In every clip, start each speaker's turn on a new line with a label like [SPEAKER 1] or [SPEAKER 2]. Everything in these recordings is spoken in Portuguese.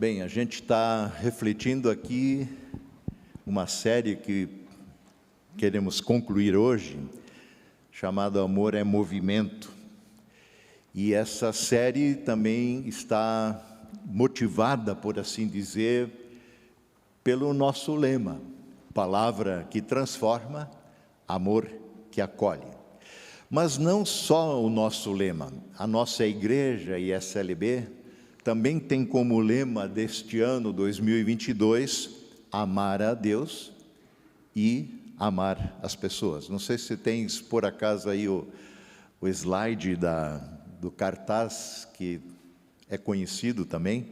[SPEAKER 1] Bem, a gente está refletindo aqui uma série que queremos concluir hoje, chamada Amor é Movimento. E essa série também está motivada, por assim dizer, pelo nosso lema: palavra que transforma, amor que acolhe. Mas não só o nosso lema, a nossa igreja e a SLB também tem como lema deste ano 2022, amar a Deus e amar as pessoas. Não sei se tens, por acaso, aí o slide do cartaz, que é conhecido também,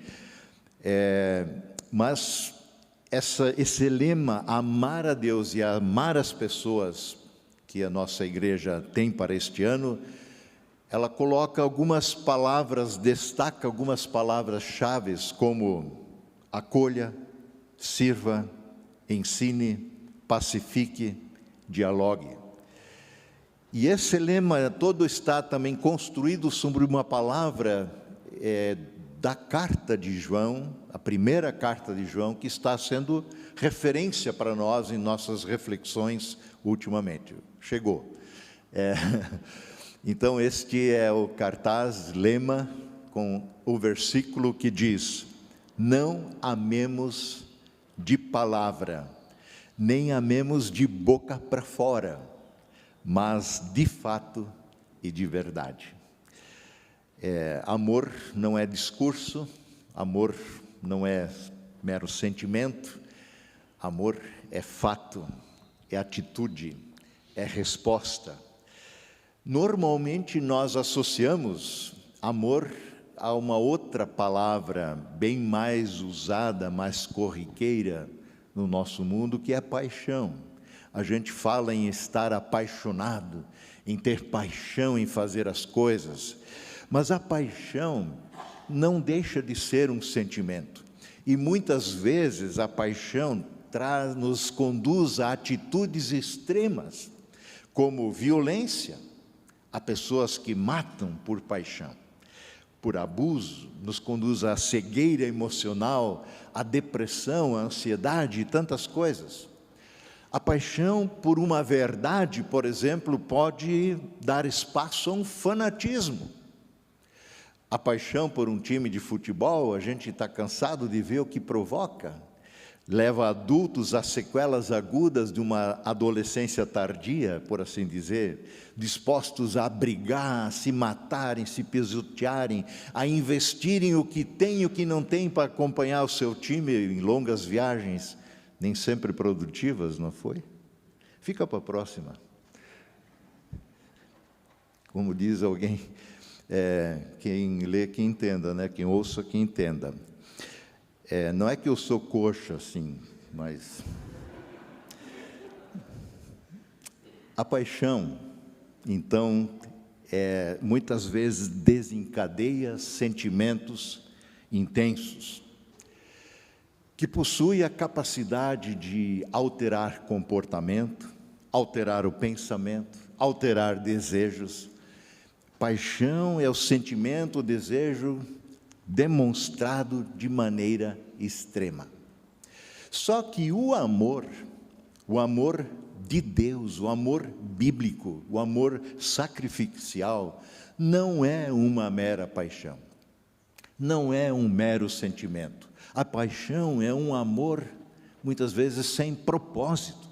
[SPEAKER 1] mas esse lema, amar a Deus e amar as pessoas, que a nossa igreja tem para este ano, ela coloca algumas palavras, destaca algumas palavras-chave, como acolha, sirva, ensine, pacifique, dialogue. E esse lema todo está também construído sobre uma palavra da carta de João, a primeira carta de João, que está sendo referência para nós em nossas reflexões ultimamente. Chegou. Então, este é o cartaz, lema, com o versículo que diz: não amemos de palavra, nem amemos de boca para fora, mas de fato e de verdade. Amor não é discurso, amor não é mero sentimento, amor é fato, é atitude, é resposta. Normalmente nós associamos amor a uma outra palavra bem mais usada, mais corriqueira no nosso mundo, que é paixão. A gente fala em estar apaixonado, em ter paixão em fazer as coisas, mas a paixão não deixa de ser um sentimento. E muitas vezes a paixão nos conduz a atitudes extremas, como violência. Há pessoas que matam por paixão, por abuso, nos conduz à cegueira emocional, à depressão, à ansiedade e tantas coisas. A paixão por uma verdade, por exemplo, pode dar espaço a um fanatismo. A paixão por um time de futebol, a gente está cansado de ver o que provoca. Leva adultos a sequelas agudas de uma adolescência tardia, por assim dizer, dispostos a brigar, a se matarem, se pisotearem, a investirem o que tem e o que não tem para acompanhar o seu time em longas viagens, nem sempre produtivas, não foi? Fica para a próxima. Como diz alguém, quem lê que entenda, né? Quem ouça que entenda. Não é que eu sou coxa, assim, mas a paixão, então, muitas vezes desencadeia sentimentos intensos, que possui a capacidade de alterar comportamento, alterar o pensamento, alterar desejos. Paixão é o sentimento, o desejo demonstrado de maneira extrema. Só que o amor de Deus, o amor bíblico, o amor sacrificial, não é uma mera paixão, não é um mero sentimento. A paixão é um amor, muitas vezes, sem propósito,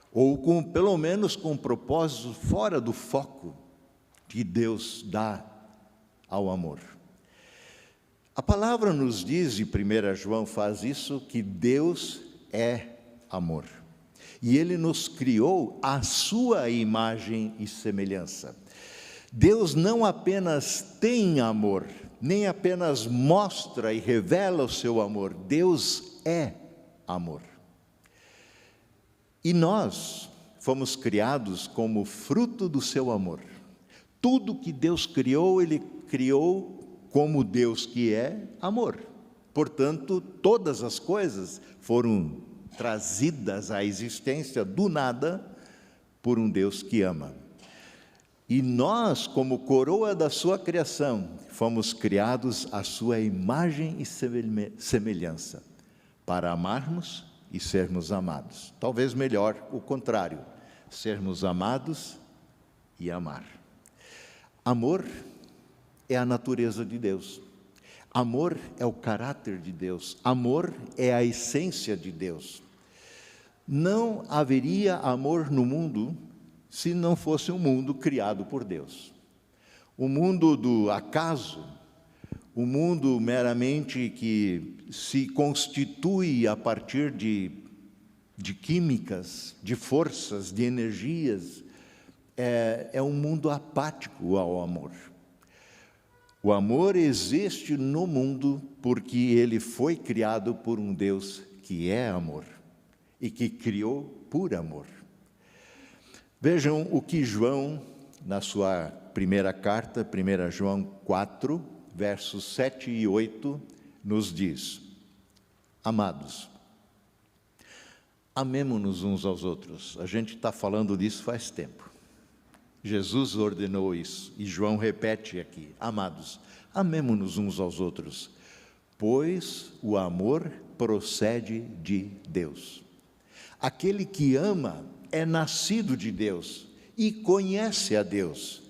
[SPEAKER 1] ou pelo menos com propósito fora do foco que Deus dá ao amor. A palavra nos diz, e 1 João faz isso, que Deus é amor. E Ele nos criou à sua imagem e semelhança. Deus não apenas tem amor, nem apenas mostra e revela o seu amor. Deus é amor. E nós fomos criados como fruto do seu amor. Tudo que Deus criou, Ele criou como Deus que é amor. Portanto, todas as coisas foram trazidas à existência do nada por um Deus que ama. E nós, como coroa da sua criação, fomos criados à sua imagem e semelhança, para amarmos e sermos amados. Talvez melhor o contrário, sermos amados e amar. Amor é a natureza de Deus. Amor é o caráter de Deus. Amor é a essência de Deus. Não haveria amor no mundo se não fosse um mundo criado por Deus. O mundo do acaso, o mundo meramente que se constitui a partir de químicas, de forças, de energias, é um mundo apático ao amor. O amor existe no mundo porque ele foi criado por um Deus que é amor e que criou por amor. Vejam o que João, na sua primeira carta, 1 João 4, versos 7 e 8, nos diz: Amados, amemo-nos uns aos outros. A gente está falando disso faz tempo. Jesus ordenou isso, e João repete aqui: Amados, amemo-nos uns aos outros, pois o amor procede de Deus. Aquele que ama é nascido de Deus e conhece a Deus.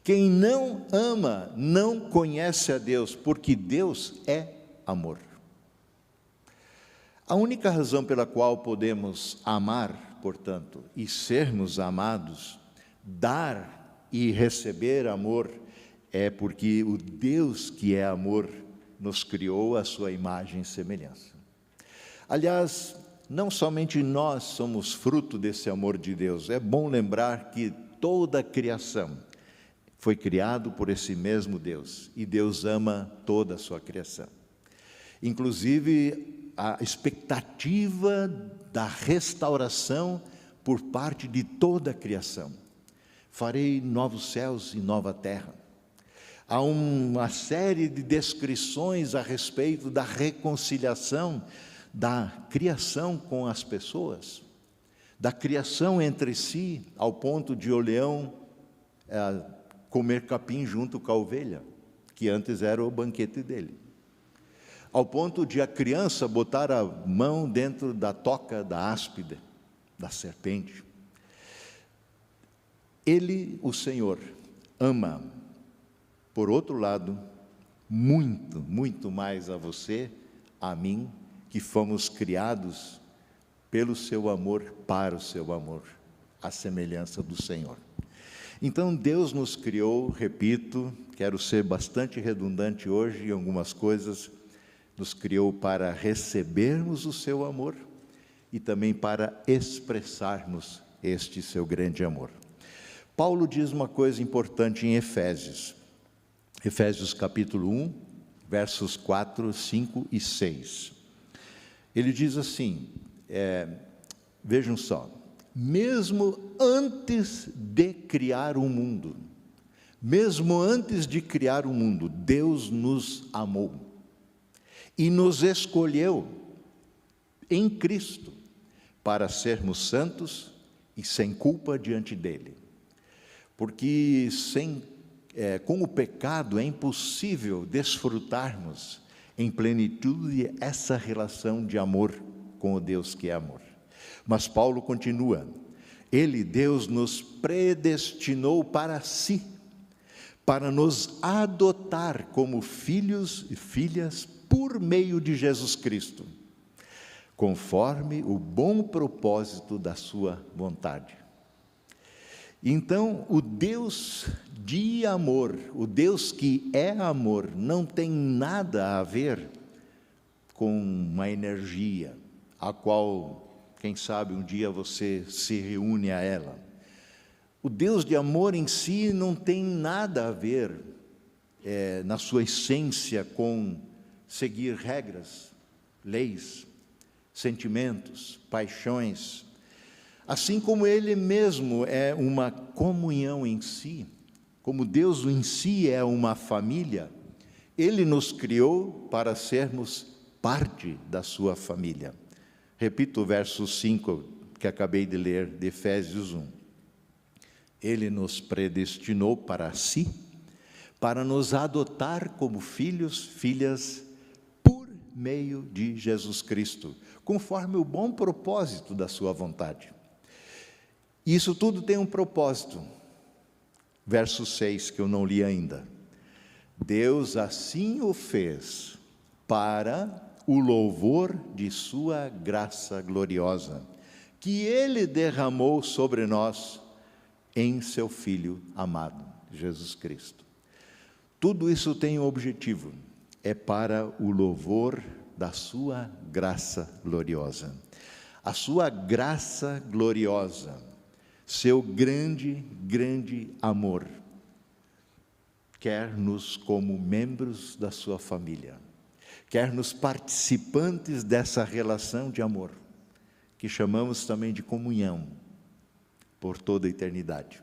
[SPEAKER 1] Quem não ama não conhece a Deus, porque Deus é amor. A única razão pela qual podemos amar, portanto, e sermos amados, dar e receber amor, é porque o Deus que é amor nos criou à sua imagem e semelhança. Aliás, não somente nós somos fruto desse amor de Deus, é bom lembrar que toda a criação foi criado por esse mesmo Deus, e Deus ama toda a sua criação. Inclusive, a expectativa da restauração por parte de toda a criação. Farei novos céus e nova terra. Há uma série de descrições a respeito da reconciliação da criação com as pessoas, da criação entre si, ao ponto de o leão comer capim junto com a ovelha, que antes era o banquete dele. Ao ponto de a criança botar a mão dentro da toca da áspide, da serpente. Ele, o Senhor, ama, por outro lado, muito, muito mais a você, a mim, que fomos criados pelo seu amor, para o seu amor, à semelhança do Senhor. Então, Deus nos criou, repito, quero ser bastante redundante hoje em algumas coisas, nos criou para recebermos o seu amor e também para expressarmos este seu grande amor. Paulo diz uma coisa importante em Efésios capítulo 1, versos 4, 5 e 6. Ele diz assim, vejam só: mesmo antes de criar o mundo, Deus nos amou e nos escolheu em Cristo para sermos santos e sem culpa diante dele. Porque com o pecado é impossível desfrutarmos em plenitude essa relação de amor com o Deus que é amor. Mas Paulo continua: Deus nos predestinou para si, para nos adotar como filhos e filhas por meio de Jesus Cristo, conforme o bom propósito da sua vontade. Então, o Deus de amor, o Deus que é amor, não tem nada a ver com uma energia, a qual, quem sabe, um dia você se reúne a ela. O Deus de amor em si não tem nada a ver, na sua essência, com seguir regras, leis, sentimentos, paixões. Assim como Ele mesmo é uma comunhão em si, como Deus em si é uma família, Ele nos criou para sermos parte da sua família. Repito o verso 5 que acabei de ler, de Efésios 1. Ele nos predestinou para si, para nos adotar como filhos, filhas, por meio de Jesus Cristo, conforme o bom propósito da sua vontade. Isso tudo tem um propósito. Verso 6, que eu não li ainda. Deus assim o fez para o louvor de sua graça gloriosa, que Ele derramou sobre nós em seu Filho amado, Jesus Cristo. Tudo isso tem um objetivo, é para o louvor da sua graça gloriosa. A sua graça gloriosa, seu grande, grande amor, quer-nos como membros da sua família, quer-nos participantes dessa relação de amor, que chamamos também de comunhão, por toda a eternidade.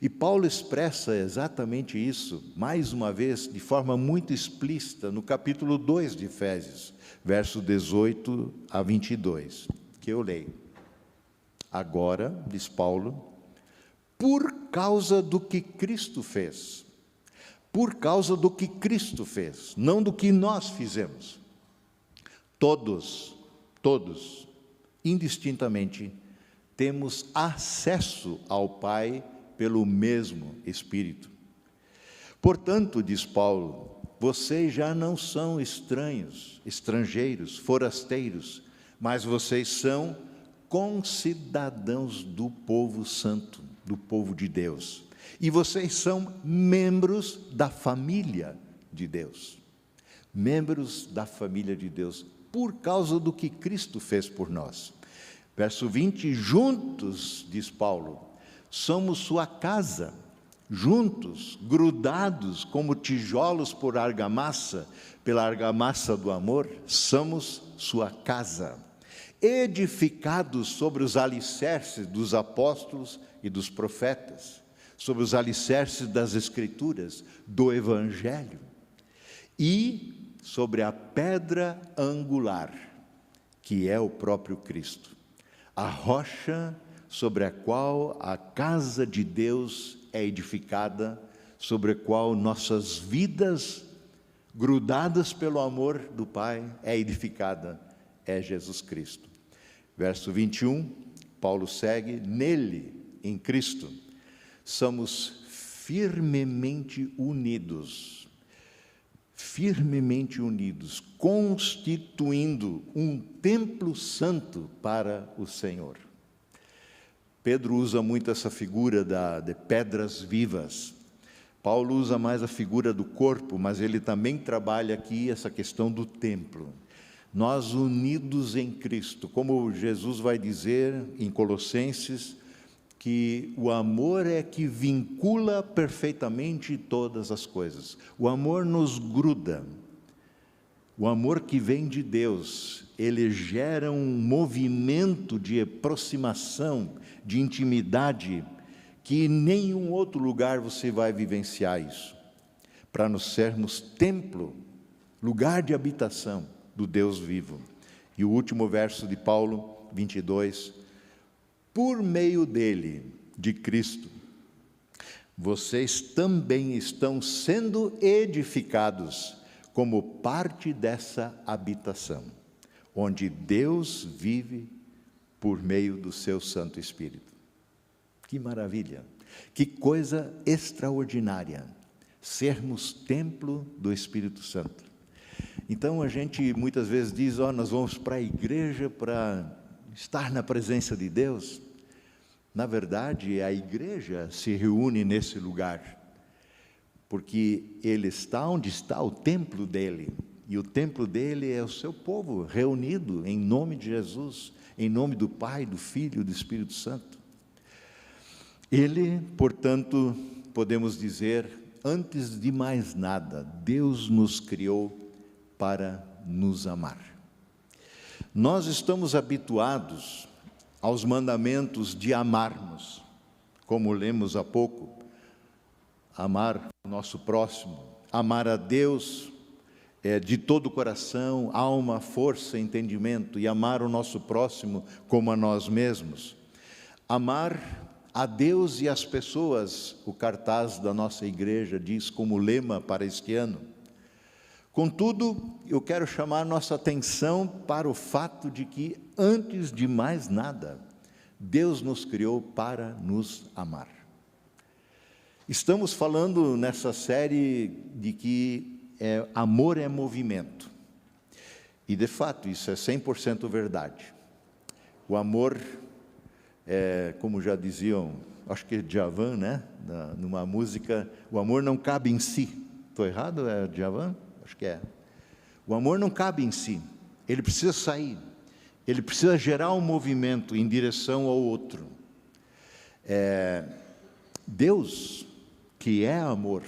[SPEAKER 1] E Paulo expressa exatamente isso, mais uma vez, de forma muito explícita, no capítulo 2 de Efésios, verso 18 a 22, que eu leio. Agora, diz Paulo, por causa do que Cristo fez, por causa do que Cristo fez, não do que nós fizemos, todos, indistintamente, temos acesso ao Pai pelo mesmo Espírito. Portanto, diz Paulo, vocês já não são estranhos, estrangeiros, forasteiros, mas vocês são concidadãos do povo santo, do povo de Deus. E vocês são membros da família de Deus. Membros da família de Deus, por causa do que Cristo fez por nós. Verso 20, juntos, diz Paulo, somos sua casa, juntos, grudados como tijolos por argamassa, pela argamassa do amor, somos sua casa, edificados sobre os alicerces dos apóstolos e dos profetas, sobre os alicerces das Escrituras, do Evangelho, e sobre a pedra angular, que é o próprio Cristo, a rocha sobre a qual a casa de Deus é edificada, sobre a qual nossas vidas, grudadas pelo amor do Pai, é edificada, é Jesus Cristo. Verso 21, Paulo segue, nele, em Cristo, somos firmemente unidos, constituindo um templo santo para o Senhor. Pedro usa muito essa figura de pedras vivas. Paulo usa mais a figura do corpo, mas ele também trabalha aqui essa questão do templo. Nós unidos em Cristo, como Jesus vai dizer em Colossenses, que o amor é que vincula perfeitamente todas as coisas. O amor nos gruda. O amor que vem de Deus, ele gera um movimento de aproximação, de intimidade, que em nenhum outro lugar você vai vivenciar isso. Para nós sermos templo, lugar de habitação do Deus vivo. E o último verso de Paulo, 22, por meio dele, de Cristo, vocês também estão sendo edificados como parte dessa habitação, onde Deus vive por meio do seu Santo Espírito. Que maravilha, que coisa extraordinária, sermos templo do Espírito Santo. Então a gente muitas vezes diz, nós vamos para a igreja para estar na presença de Deus. Na verdade, a igreja se reúne nesse lugar, porque ele está onde está o templo dele, e o templo dele é o seu povo reunido em nome de Jesus, em nome do Pai, do Filho e do Espírito Santo. Ele, portanto, podemos dizer, antes de mais nada, Deus nos criou para nos amar. Nós estamos habituados aos mandamentos de amarmos, como lemos há pouco, amar o nosso próximo, amar a Deus de todo o coração, alma, força, entendimento, e amar o nosso próximo como a nós mesmos. Amar a Deus e às pessoas, o cartaz da nossa igreja diz como lema para este ano. Contudo, eu quero chamar nossa atenção para o fato de que, antes de mais nada, Deus nos criou para nos amar. Estamos falando nessa série de que amor é movimento. E, de fato, isso é 100% verdade. O amor como já diziam, acho que é Djavan, né? Numa música, o amor não cabe em si. Estou errado? É Djavan? Acho que é. O amor não cabe em si, ele precisa sair, ele precisa gerar um movimento em direção ao outro. Deus, que é amor,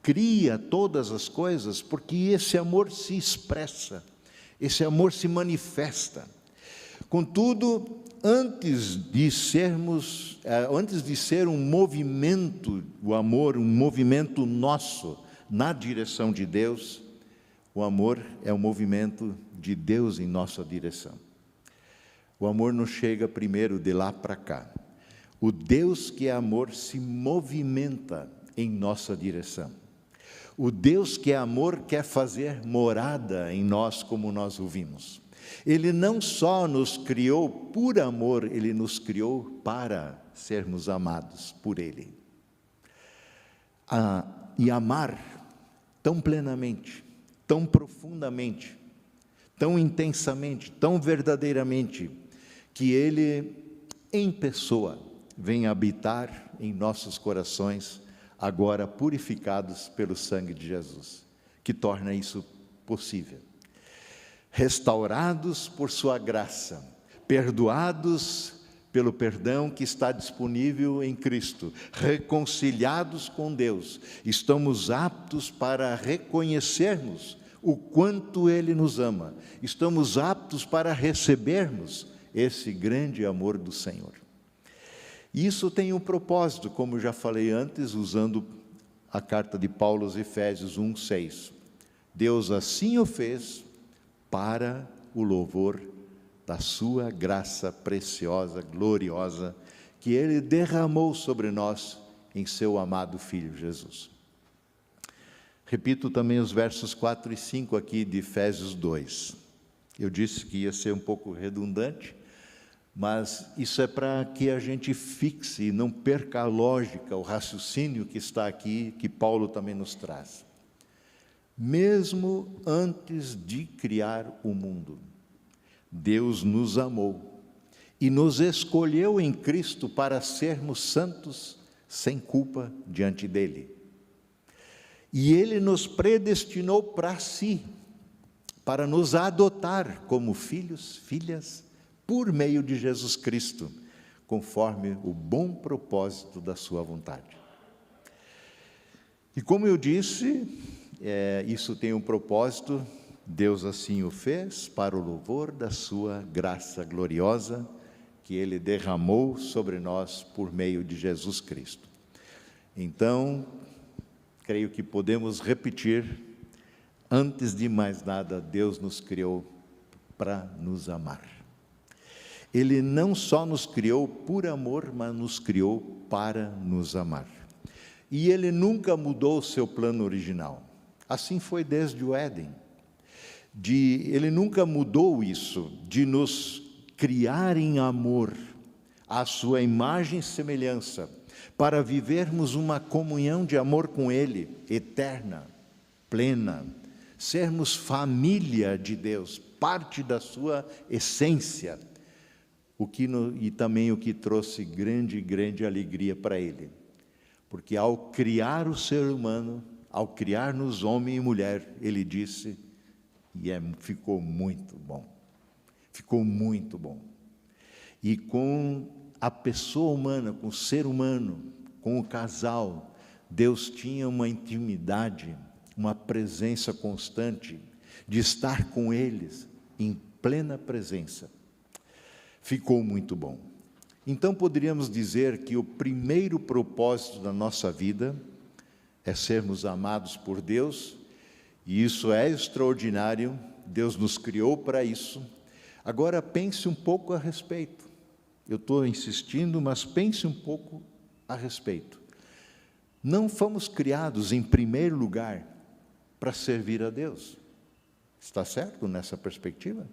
[SPEAKER 1] cria todas as coisas porque esse amor se expressa, esse amor se manifesta. Contudo, antes de ser um movimento, o amor, um movimento nosso na direção de Deus, o amor é um movimento de Deus em nossa direção. O amor não chega primeiro de lá para cá. O Deus que é amor se movimenta em nossa direção. O Deus que é amor quer fazer morada em nós, como nós ouvimos. Ele não só nos criou por amor, Ele nos criou para sermos amados por Ele. E amar tão plenamente, tão profundamente, tão intensamente, tão verdadeiramente, que Ele, em pessoa, vem habitar em nossos corações, agora purificados pelo sangue de Jesus, que torna isso possível. Restaurados por sua graça, perdoados pelo perdão que está disponível em Cristo, reconciliados com Deus, estamos aptos para reconhecermos o quanto Ele nos ama, estamos aptos para recebermos esse grande amor do Senhor. Isso tem um propósito, como já falei antes, usando a carta de Paulo aos Efésios 1:6. Deus assim o fez para o louvor da sua graça preciosa, gloriosa, que Ele derramou sobre nós em seu amado Filho Jesus. Repito também os versos 4 e 5 aqui de Efésios 2. Eu disse que ia ser um pouco redundante, mas isso é para que a gente fixe e não perca a lógica, o raciocínio que está aqui, que Paulo também nos traz. Mesmo antes de criar o mundo, Deus nos amou e nos escolheu em Cristo para sermos santos, sem culpa diante dEle. E Ele nos predestinou para si, para nos adotar como filhos, filhas, por meio de Jesus Cristo, conforme o bom propósito da sua vontade. E como eu disse, isso tem um propósito, Deus assim o fez, para o louvor da sua graça gloriosa, que Ele derramou sobre nós por meio de Jesus Cristo. Então, creio que podemos repetir, antes de mais nada, Deus nos criou para nos amar. Ele não só nos criou por amor, mas nos criou para nos amar. E Ele nunca mudou o seu plano original. Assim foi desde o Éden. Ele nunca mudou isso, de nos criar em amor, à sua imagem e semelhança, para vivermos uma comunhão de amor com Ele, eterna, plena, sermos família de Deus, parte da sua essência, e também o que trouxe grande alegria para Ele. Porque ao criar o ser humano, ao criar-nos homem e mulher, Ele disse, ficou muito bom. Ficou muito bom. E com a pessoa humana, com o ser humano, com o casal, Deus tinha uma intimidade, uma presença constante, de estar com eles em plena presença. Ficou muito bom. Então poderíamos dizer que o primeiro propósito da nossa vida é sermos amados por Deus, e isso é extraordinário, Deus nos criou para isso. Agora pense um pouco a respeito. Eu estou insistindo, mas pense um pouco a respeito. Não fomos criados, em primeiro lugar, para servir a Deus. Está certo nessa perspectiva?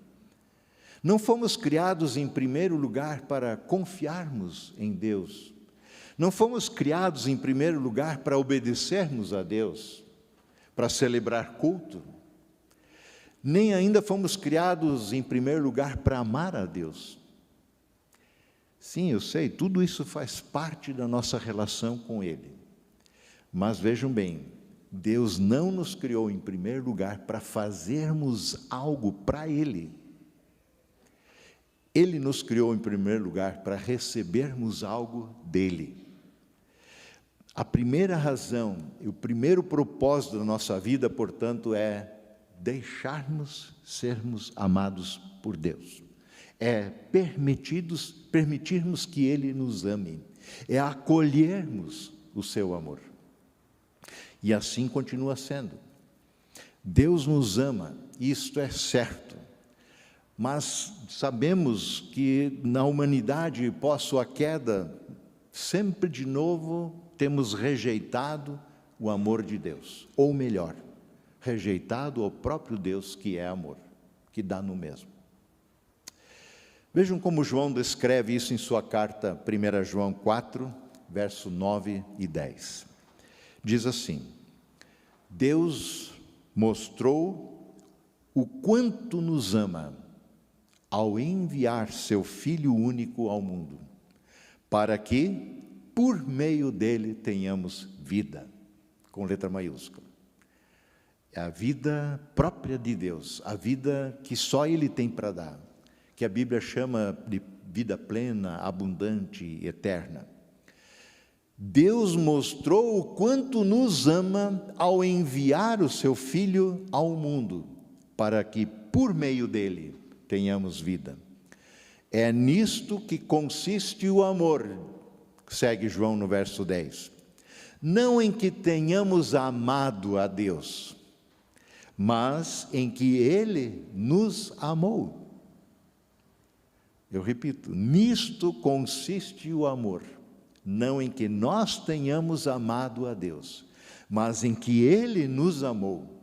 [SPEAKER 1] Não fomos criados, em primeiro lugar, para confiarmos em Deus. Não fomos criados, em primeiro lugar, para obedecermos a Deus, para celebrar culto. Nem ainda fomos criados, em primeiro lugar, para amar a Deus. Sim, eu sei, tudo isso faz parte da nossa relação com Ele. Mas vejam bem, Deus não nos criou, em primeiro lugar, para fazermos algo para Ele. Ele nos criou, em primeiro lugar, para recebermos algo dEle. A primeira razão e o primeiro propósito da nossa vida, portanto, é deixarmos sermos amados por Deus. É permitirmos que Ele nos ame. É acolhermos o seu amor. E assim continua sendo. Deus nos ama, isto é certo. Mas sabemos que na humanidade, pós sua queda, sempre de novo temos rejeitado o amor de Deus. Ou melhor, rejeitado o próprio Deus que é amor, que dá no mesmo. Vejam como João descreve isso em sua carta, 1 João 4, verso 9 e 10. Diz assim: Deus mostrou o quanto nos ama ao enviar seu Filho único ao mundo, para que, por meio dele, tenhamos vida, com letra maiúscula. É a vida própria de Deus, a vida que só Ele tem para dar, que a Bíblia chama de vida plena, abundante e eterna. Deus mostrou o quanto nos ama ao enviar o seu Filho ao mundo, para que, por meio dele, tenhamos vida. É nisto que consiste o amor, segue João no verso 10. Não em que tenhamos amado a Deus, mas em que Ele nos amou. Eu repito, nisto consiste o amor, não em que nós tenhamos amado a Deus, mas em que Ele nos amou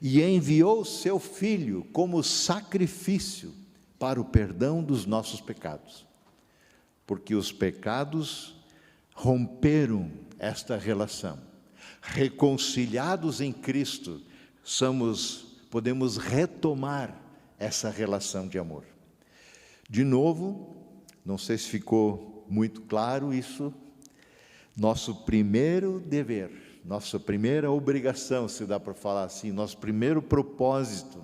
[SPEAKER 1] e enviou seu Filho como sacrifício para o perdão dos nossos pecados. Porque os pecados romperam esta relação. Reconciliados em Cristo, podemos retomar essa relação de amor. De novo, não sei se ficou muito claro isso, nosso primeiro dever, nossa primeira obrigação, se dá para falar assim, nosso primeiro propósito,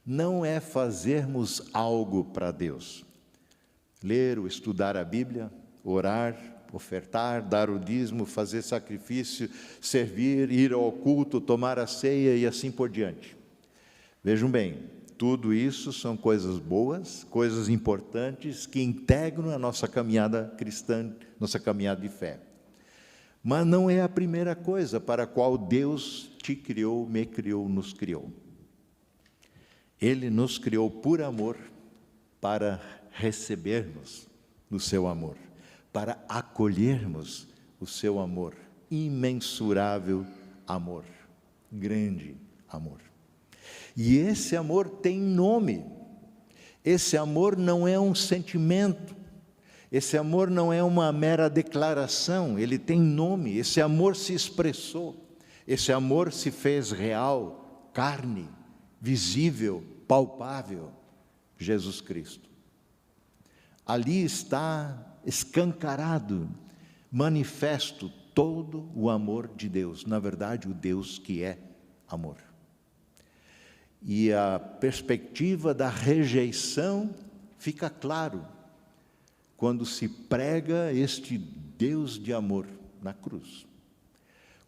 [SPEAKER 1] não é fazermos algo para Deus. Ler ou estudar a Bíblia, orar, ofertar, dar o dízimo, fazer sacrifício, servir, ir ao culto, tomar a ceia e assim por diante. Vejam bem, tudo isso são coisas boas, coisas importantes que integram a nossa caminhada cristã, nossa caminhada de fé. Mas não é a primeira coisa para a qual Deus te criou, me criou, nos criou. Ele nos criou por amor, para recebermos o seu amor, para acolhermos o seu amor, imensurável amor, grande amor. E esse amor tem nome. Esse amor não é um sentimento. Esse amor não é uma mera declaração, ele tem nome. Esse amor se expressou. Esse amor se fez real, carne, visível, palpável. Jesus Cristo. Ali está escancarado, manifesto todo o amor de Deus. Na verdade, o Deus que é amor. E a perspectiva da rejeição fica claro quando se prega este Deus de amor na cruz.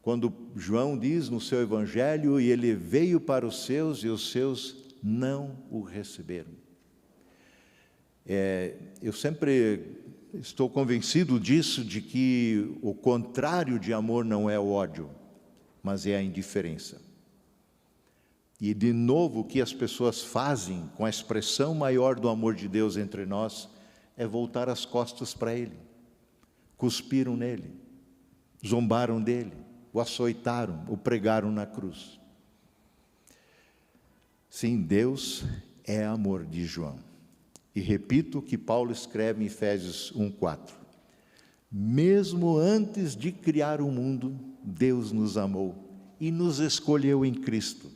[SPEAKER 1] Quando João diz no seu evangelho, e ele veio para os seus, e os seus não o receberam. Eu sempre estou convencido disso, de que o contrário de amor não é o ódio, mas é a indiferença. E de novo, o que as pessoas fazem com a expressão maior do amor de Deus entre nós, é voltar as costas para Ele. Cuspiram nele, zombaram dele, o açoitaram, o pregaram na cruz. Sim, Deus é amor, diz João. E repito o que Paulo escreve em Efésios 1:4. Mesmo antes de criar o mundo, Deus nos amou e nos escolheu em Cristo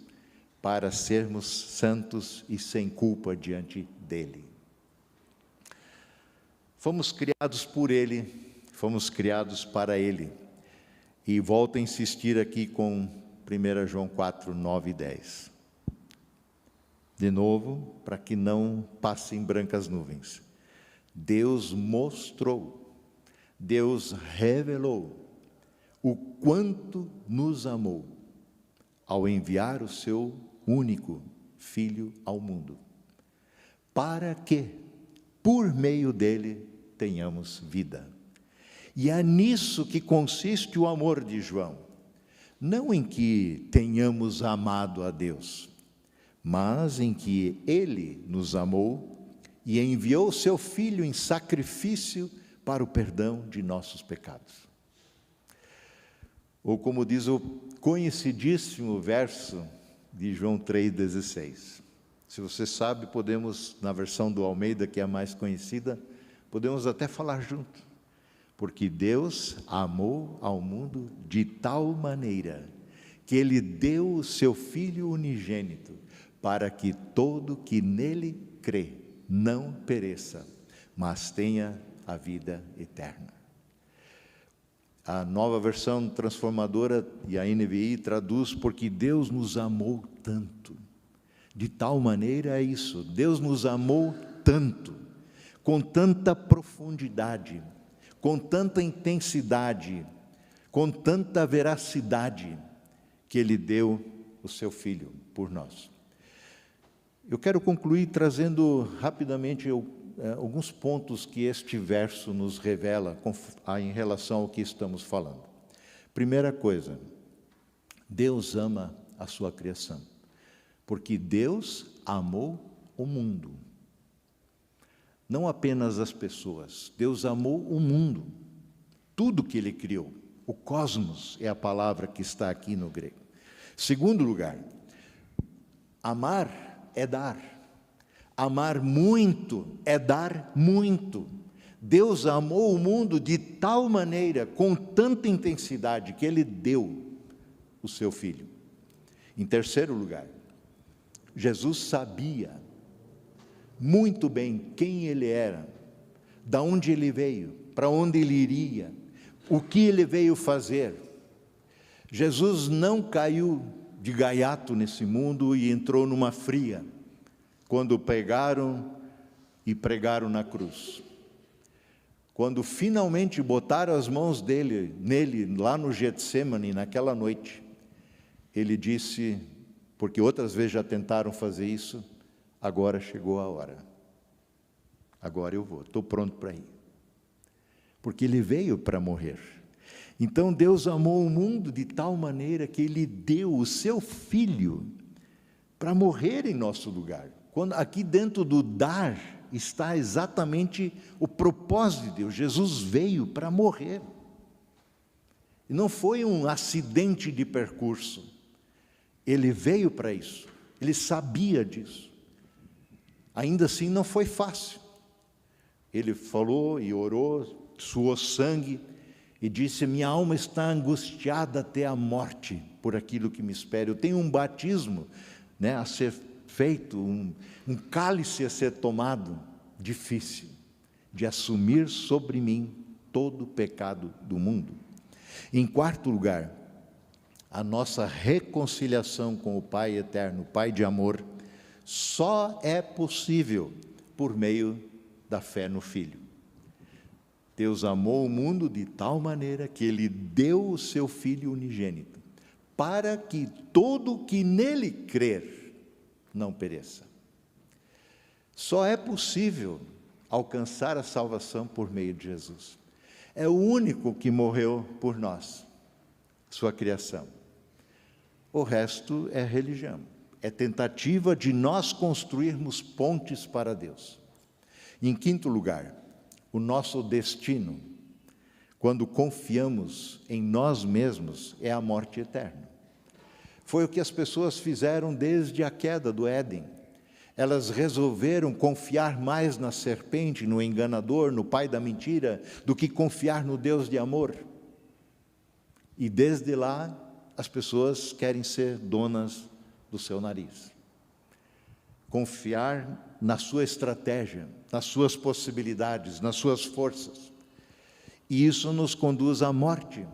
[SPEAKER 1] para sermos santos e sem culpa diante dele. Fomos criados por Ele, fomos criados para Ele. E volto a insistir aqui com 1 João 4, 9 e 10. De novo, para que não passem brancas nuvens. Deus mostrou, Deus revelou o quanto nos amou ao enviar o seu único Filho ao mundo, para que, por meio dele, tenhamos vida. E é nisso que consiste o amor de João, não em que tenhamos amado a Deus, mas em que Ele nos amou e enviou seu Filho em sacrifício para o perdão de nossos pecados. Ou como diz o conhecidíssimo verso de João 3,16. Se você sabe, podemos, na versão do Almeida, que é a mais conhecida, podemos até falar junto. Porque Deus amou ao mundo de tal maneira que Ele deu o seu Filho unigênito, para que todo que nele crê não pereça, mas tenha a vida eterna. A nova versão transformadora e a NVI traduz: porque Deus nos amou tanto. De tal maneira é isso, Deus nos amou tanto, com tanta profundidade, com tanta intensidade, com tanta veracidade, que Ele deu o seu Filho por nós. Eu quero concluir trazendo rapidamente alguns pontos que este verso nos revela em relação ao que estamos falando. Primeira coisa, Deus ama a sua criação, porque Deus amou o mundo. Não apenas as pessoas, Deus amou o mundo, tudo que Ele criou. O cosmos é a palavra que está aqui no grego. Segundo lugar, amar é dar. Amar muito é dar muito. Deus amou o mundo de tal maneira, com tanta intensidade, que Ele deu o seu Filho. Em terceiro lugar, Jesus sabia muito bem quem Ele era, de onde Ele veio, para onde Ele iria, o que Ele veio fazer. Jesus não caiu de gaiato nesse mundo e entrou numa fria, quando pegaram e pregaram na cruz. Quando finalmente botaram as mãos nele, lá no Getsemane, naquela noite, Ele disse, porque outras vezes já tentaram fazer isso: agora chegou a hora, agora eu vou, estou pronto para ir. Porque Ele veio para morrer. Então Deus amou o mundo de tal maneira que Ele deu o seu Filho para morrer em nosso lugar. Quando aqui dentro do dar está exatamente o propósito de Deus. Jesus veio para morrer. E não foi um acidente de percurso. Ele veio para isso. Ele sabia disso. Ainda assim não foi fácil. Ele falou e orou, suou sangue e disse: minha alma está angustiada até a morte por aquilo que me espera. Eu tenho um batismo, a ser feito, um cálice a ser tomado, difícil, de assumir sobre mim todo o pecado do mundo. Em quarto lugar, a nossa reconciliação com o Pai eterno, Pai de amor, só é possível por meio da fé no Filho. Deus amou o mundo de tal maneira que Ele deu o seu Filho unigênito, para que todo que nele crer não pereça. Só é possível alcançar a salvação por meio de Jesus. É o único que morreu por nós, sua criação. O resto é religião, é tentativa de nós construirmos pontes para Deus. Em quinto lugar, o nosso destino, quando confiamos em nós mesmos, é a morte eterna. Foi o que as pessoas fizeram desde a queda do Éden. Elas resolveram confiar mais na serpente, no enganador, no pai da mentira, do que confiar no Deus de amor. E desde lá, as pessoas querem ser donas do seu nariz. Confiar na sua estratégia, nas suas possibilidades, nas suas forças. E isso nos conduz à morte.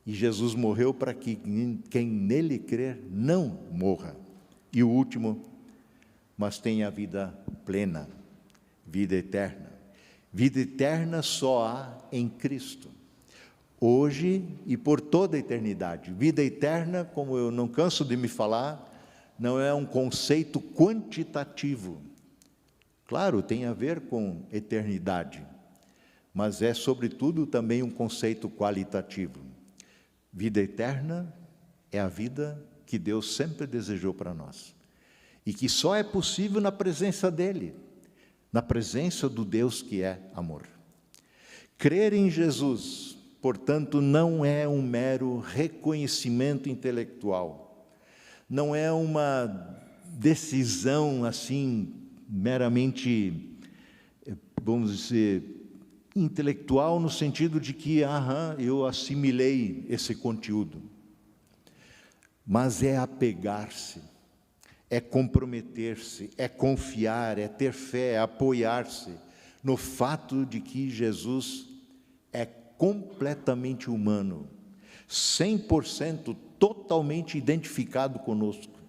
[SPEAKER 1] E Jesus morreu para que quem nele crer não morra. E o último, mas tenha vida plena, vida eterna. Vida eterna só há em Cristo. Hoje e por toda a eternidade. Vida eterna, como eu não canso de me falar, não é um conceito quantitativo. Claro, tem a ver com eternidade, mas é, sobretudo, também um conceito qualitativo. Vida eterna é a vida que Deus sempre desejou para nós, e que só é possível na presença dEle, na presença do Deus que é amor. Crer em Jesus, portanto, não é um mero reconhecimento intelectual, não é uma decisão assim, meramente, vamos dizer, intelectual, no sentido de que, eu assimilei esse conteúdo. Mas é apegar-se, é comprometer-se, é confiar, é ter fé, é apoiar-se no fato de que Jesus é completamente humano, 100% totalmente identificado conosco,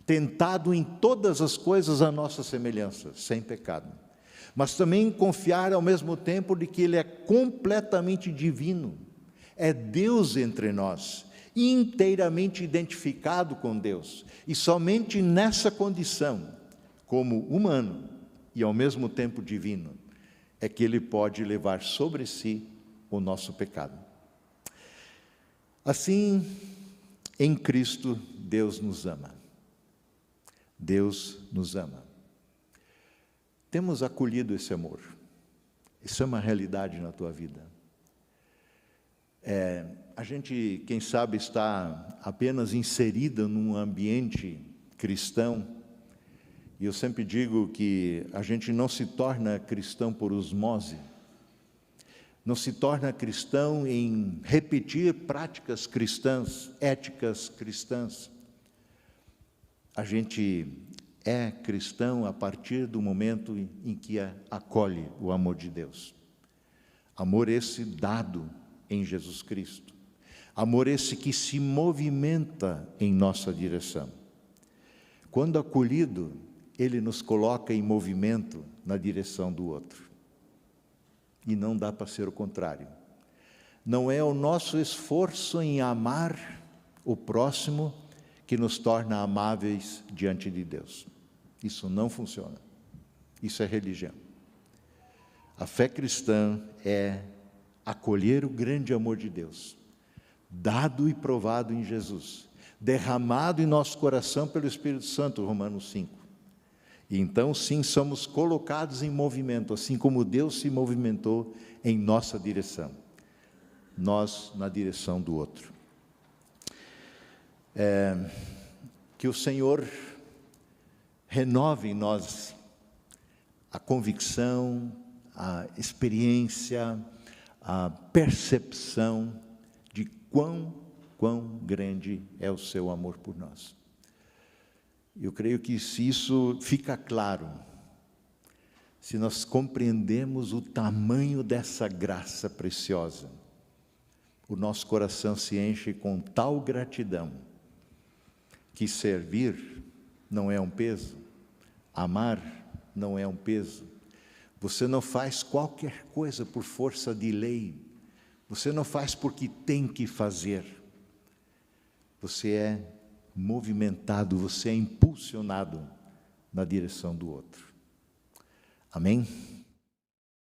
[SPEAKER 1] tentado em todas as coisas à nossa semelhança, sem pecado. Mas também confiar ao mesmo tempo de que Ele é completamente divino, é Deus entre nós, inteiramente identificado com Deus, e somente nessa condição, como humano e ao mesmo tempo divino, é que Ele pode levar sobre si o nosso pecado. Assim, em Cristo, Deus nos ama. Deus nos ama. Temos acolhido esse amor. Isso é uma realidade na tua vida. A gente, quem sabe, está apenas inserida num ambiente cristão, e eu sempre digo que a gente não se torna cristão por osmose, não se torna cristão em repetir práticas cristãs, éticas cristãs. A gente é cristão a partir do momento em que acolhe o amor de Deus. Amor esse dado em Jesus Cristo. Amor esse que se movimenta em nossa direção. Quando acolhido, Ele nos coloca em movimento na direção do outro. E não dá para ser o contrário. Não é o nosso esforço em amar o próximo que nos torna amáveis diante de Deus. Isso não funciona. Isso é religião. A fé cristã é acolher o grande amor de Deus, dado e provado em Jesus, derramado em nosso coração pelo Espírito Santo, Romanos 5. E então, sim, somos colocados em movimento, assim como Deus se movimentou em nossa direção. Nós na direção do outro. Que o Senhor renove em nós a convicção, a experiência, a percepção de quão grande é o seu amor por nós. Eu creio que se isso fica claro, se nós compreendemos o tamanho dessa graça preciosa, o nosso coração se enche com tal gratidão, que servir não é um peso, amar não é um peso. Você não faz qualquer coisa por força de lei, você não faz porque tem que fazer. Você é movimentado, você é impulsionado na direção do outro. Amém?